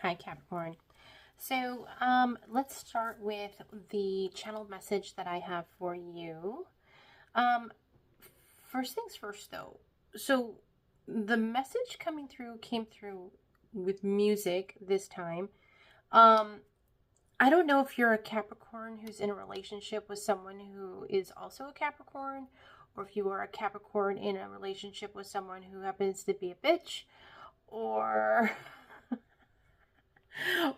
Hi, Capricorn. So, let's start with the channeled message that I have for you. Um, First things first, though. So, the message came through with music this time. Um, I don't know if you're a Capricorn who's in a relationship with someone who is also a Capricorn, or if you are a Capricorn in a relationship with someone who happens to be a bitch, or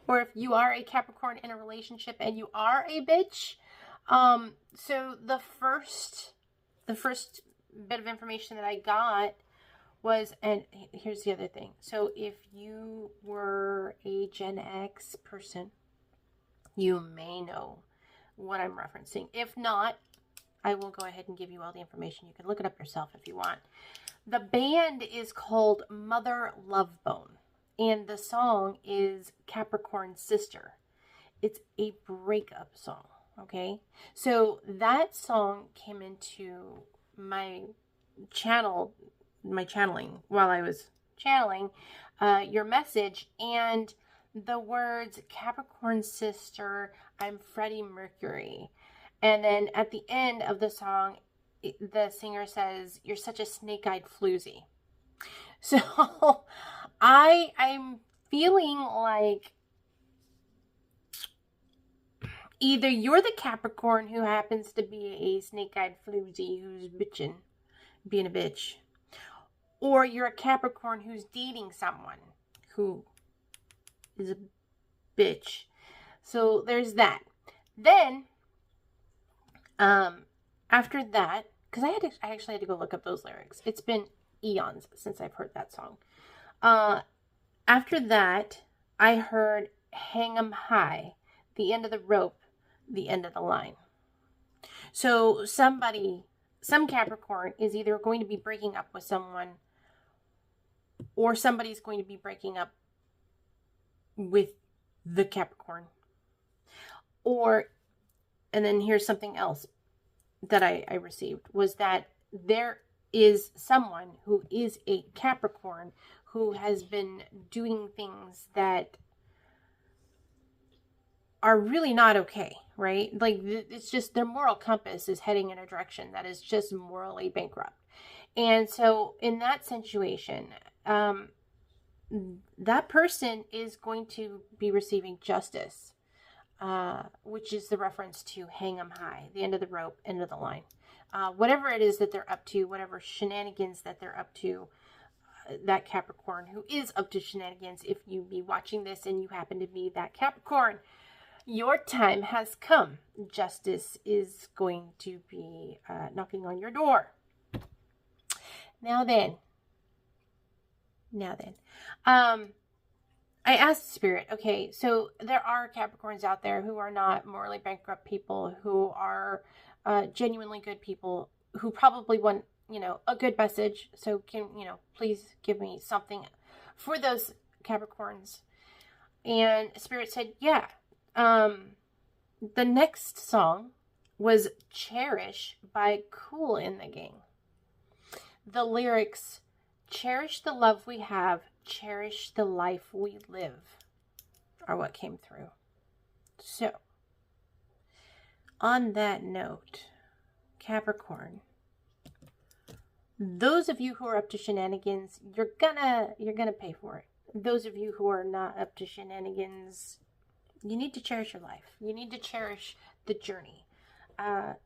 or if you are a Capricorn in a relationship and you are a bitch. So the first bit of information that I got was, and here's the other thing. So if you were a Gen X person, you may know what I'm referencing. If not, I will go ahead and give you all the information. You can look it up yourself if you want. The band is called Mother Love Bone, and the song is Capricorn's Sister. It's a breakup song, okay? So that song came into my channeling while I was channeling your message, and the words Capricorn's Sister, I'm Freddie Mercury. And then at the end of the song, the singer says, "You're such a snake-eyed floozy." So I'm feeling like either you're the Capricorn who happens to be a snake-eyed floozy who's bitching, being a bitch, or you're a Capricorn who's dating someone who is a bitch. So there's that. Then, after that, because I actually had to go look up those lyrics. It's been eons since I've heard that song. After that, I heard "Hang 'em High," the end of the rope, the end of the line. So some Capricorn is either going to be breaking up with someone, or somebody's going to be breaking up with the Capricorn. And then here's something else that I received, was that there is someone who is a Capricorn who has been doing things that are really not okay, right? Like, it's just their moral compass is heading in a direction that is just morally bankrupt. And so in that situation, that person is going to be receiving justice, which is the reference to "hang 'em high," the end of the rope, end of the line. Whatever it is that they're up to, whatever shenanigans that they're up to, that Capricorn who is up to shenanigans, if you be watching this and you happen to be that Capricorn, your time has come. Justice is going to be knocking on your door. Now then, I asked Spirit, okay, so there are Capricorns out there who are not morally bankrupt people, who are genuinely good people, who probably want, a good message. So can, please give me something for those Capricorns. And Spirit said, yeah. The next song was "Cherish" by Kool and the Gang. The lyrics, "Cherish the love we have, cherish the life we live," are what came through. So, on that note, Capricorn, those of you who are up to shenanigans, you're gonna pay for it. Those of you who are not up to shenanigans, you need to cherish your life. You need to cherish the journey.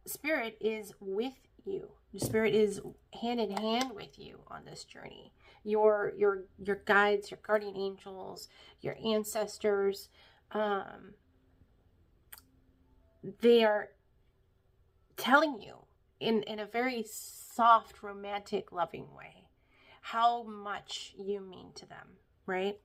Spirit is with you. Spirit is hand in hand with you on this journey. Your guides, your guardian angels, your ancestors, they are telling you in a very soft, romantic, loving way how much you mean to them, right?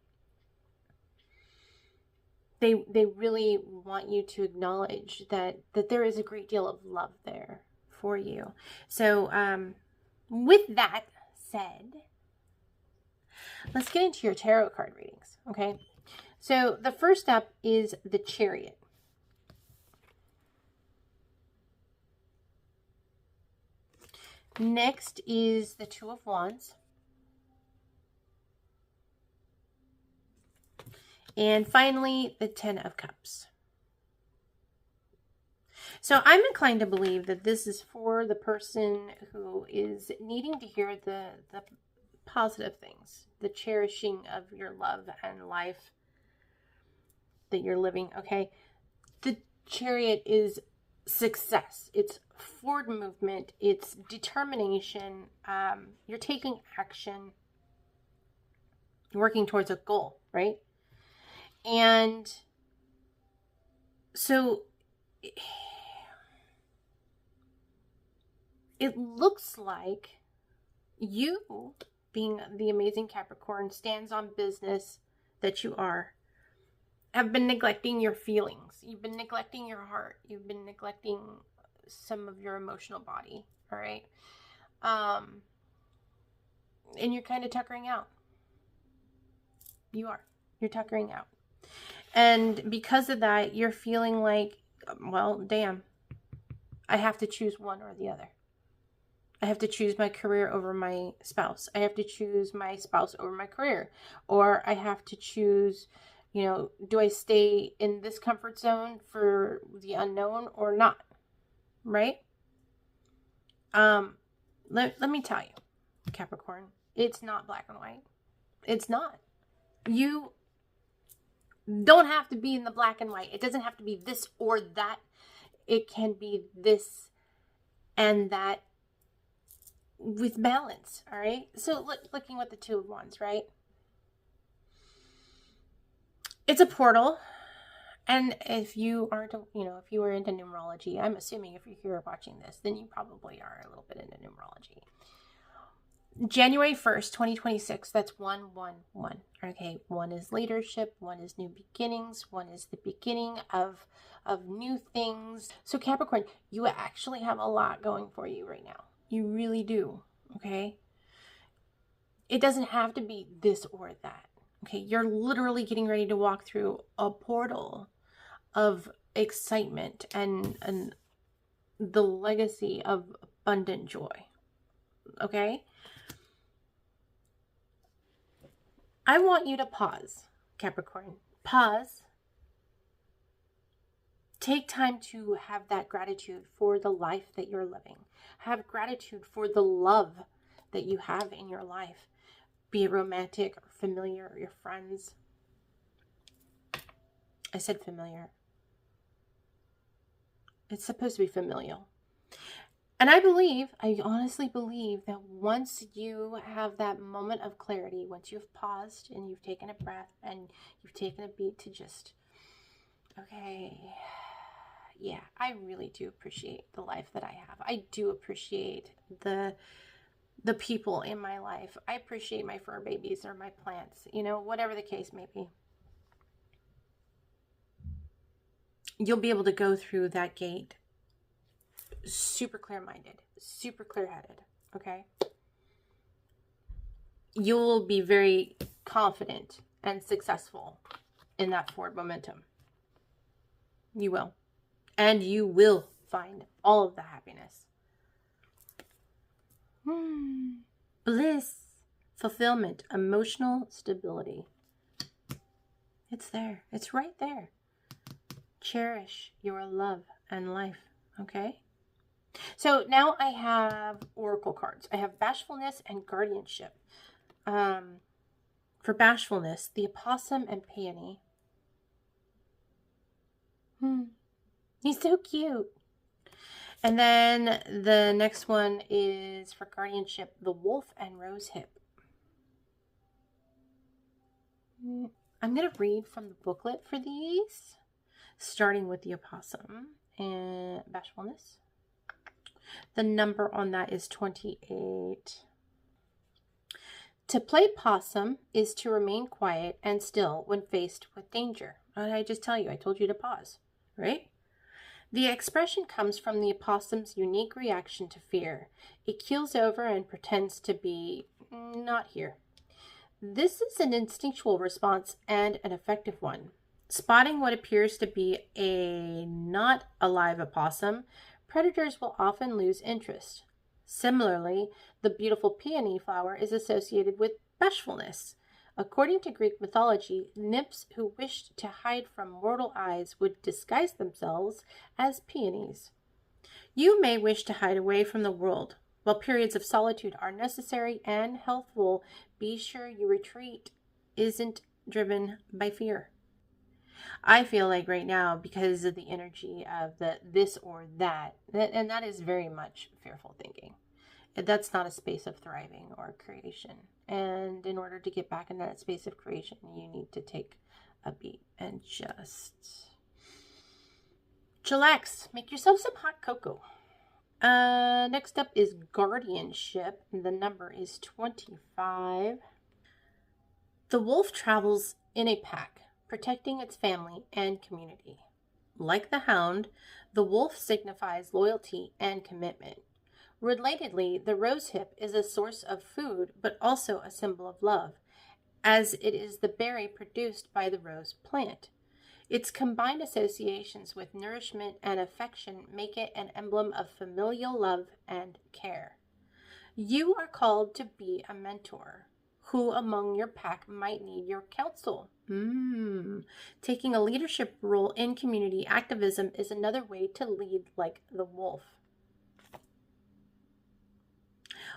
They really want you to acknowledge that there is a great deal of love there for you. So with that said, let's get into your tarot card readings, okay? So the first up is the Chariot. Next is the Two of Wands. And finally, the 10 of Cups. So I'm inclined to believe that this is for the person who is needing to hear the positive things, the cherishing of your love and life that you're living, okay? The Chariot is success. It's forward movement. It's determination. You're taking action, working towards a goal, right? And so it looks like you, being the amazing Capricorn, stands on business that you are, have been neglecting your feelings. You've been neglecting your heart. You've been neglecting some of your emotional body, all right? And you're kind of tuckering out. You are. You're tuckering out. And because of that, you're feeling like, well, damn, I have to choose one or the other. I have to choose my career over my spouse. I have to choose my spouse over my career. Or I have to choose, you know, do I stay in this comfort zone for the unknown or not? Right? Let me tell you, Capricorn, it's not black and white. It's not. You don't have to be in the black and white. It doesn't have to be this or that. It can be this and that with balance, all right? So looking at the Two of Wands, right? It's a portal. And if you aren't, you know, if you were into numerology, I'm assuming if you're here watching this, then you probably are a little bit into numerology. January 1st, 2026, that's 111. Okay, 1 is leadership, 1 is new beginnings, 1 is the beginning of new things. So Capricorn, you actually have a lot going for you right now. You really do, okay? It doesn't have to be this or that, okay? You're literally getting ready to walk through a portal of excitement and the legacy of abundant joy, okay? I want you to pause, Capricorn. Pause. Take time to have that gratitude for the life that you're living. Have gratitude for the love that you have in your life, be it romantic or familiar or your friends. I said familiar. It's supposed to be familial. And I honestly believe that once you have that moment of clarity, once you've paused and you've taken a breath and you've taken a beat to just, okay, yeah, I really do appreciate the life that I have. I do appreciate the people in my life. I appreciate my fur babies or my plants, you know, whatever the case may be. You'll be able to go through that gate super clear-minded, super clear-headed, okay? You'll be very confident and successful in that forward momentum. You will. And you will find all of the happiness. Bliss, fulfillment, emotional stability. It's there. It's right there. Cherish your love and life, okay? So now I have oracle cards. I have bashfulness and guardianship. For bashfulness, the opossum and peony. He's so cute. And then the next one is for guardianship, the wolf and rosehip. I'm going to read from the booklet for these, starting with the opossum and bashfulness. The number on that is 28. To play possum is to remain quiet and still when faced with danger. What did I just tell you? I told you to pause, right? The expression comes from the opossum's unique reaction to fear. It keels over and pretends to be not here. This is an instinctual response and an effective one. Spotting what appears to be a not alive opossum, predators will often lose interest. Similarly, the beautiful peony flower is associated with bashfulness. According to Greek mythology, nymphs who wished to hide from mortal eyes would disguise themselves as peonies. You may wish to hide away from the world. While periods of solitude are necessary and healthful, be sure your retreat isn't driven by fear. I feel like right now, because of the energy of the this or that, and that is very much fearful thinking. That's not a space of thriving or creation. And in order to get back in that space of creation, you need to take a beat and just chillax. Make yourself some hot cocoa. Next up is guardianship. The number is 25. The wolf travels in a pack, protecting its family and community. Like the hound, the wolf signifies loyalty and commitment. Relatedly, the rosehip is a source of food, but also a symbol of love, as it is the berry produced by the rose plant. Its combined associations with nourishment and affection make it an emblem of familial love and care. You are called to be a mentor. Who among your pack might need your counsel? Taking a leadership role in community activism is another way to lead like the wolf.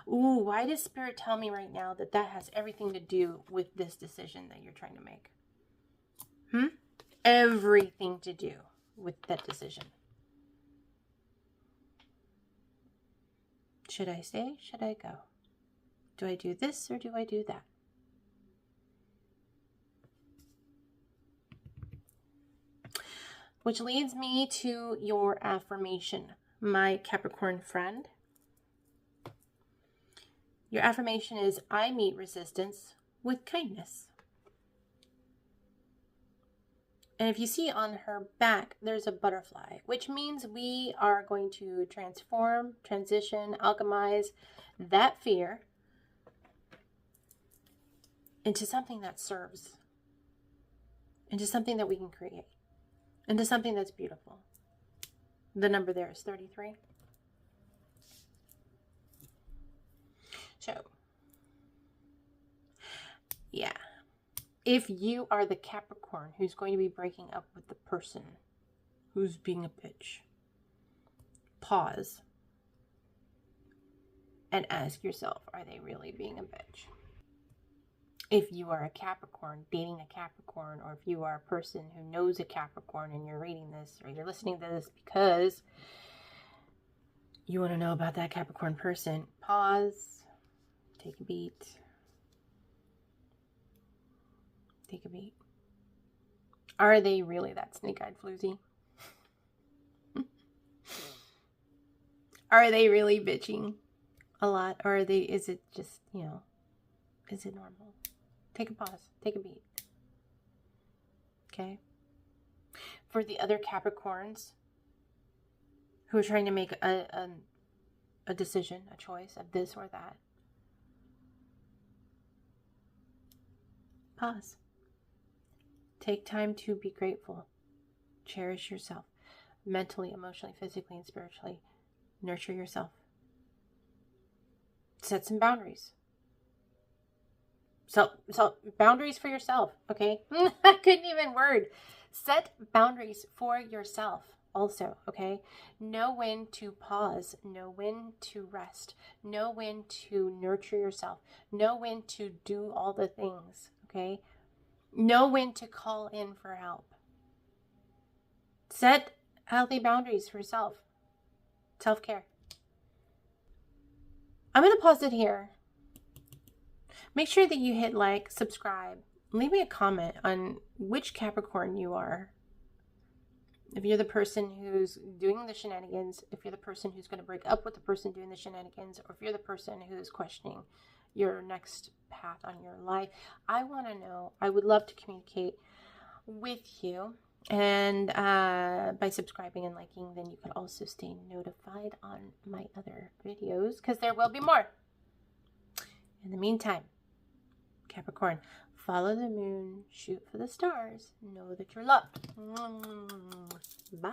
Ooh, why does Spirit tell me right now that that has everything to do with this decision that you're trying to make? Everything to do with that decision. Should I stay? Should I go? Do I do this or do I do that? Which leads me to your affirmation, my Capricorn friend. Your affirmation is, I meet resistance with kindness. And if you see on her back, there's a butterfly, which means we are going to transform, transition, alchemize that fear into something that serves, into something that we can create, into something that's beautiful. The number there is 33. So, yeah. If you are the Capricorn who's going to be breaking up with the person who's being a bitch, pause and ask yourself, are they really being a bitch? If you are a Capricorn, dating a Capricorn, or if you are a person who knows a Capricorn and you're reading this or you're listening to this because you want to know about that Capricorn person, pause, take a beat. Take a beat. Are they really that snake-eyed floozy? Are they really bitching a lot? Or is it just, is it normal? Take a pause. Take a beat. Okay? For the other Capricorns who are trying to make a decision, a choice of this or that, pause. Take time to be grateful. Cherish yourself. Mentally, emotionally, physically, and spiritually. Nurture yourself. Set some boundaries. So boundaries for yourself, okay? I couldn't even word. Set boundaries for yourself also, okay? Know when to pause. Know when to rest. Know when to nurture yourself. Know when to do all the things, okay? Know when to call in for help. Set healthy boundaries for yourself. Self-care. I'm going to pause it here. Make sure that you hit like, subscribe, leave me a comment on which Capricorn you are. If you're the person who's doing the shenanigans, if you're the person who's going to break up with the person doing the shenanigans, or if you're the person who's questioning your next path on your life. I want to know. I would love to communicate with you. And by subscribing and liking, then you can also stay notified on my other videos, because there will be more. In the meantime, Capricorn, follow the moon, shoot for the stars, know that you're loved. Bye.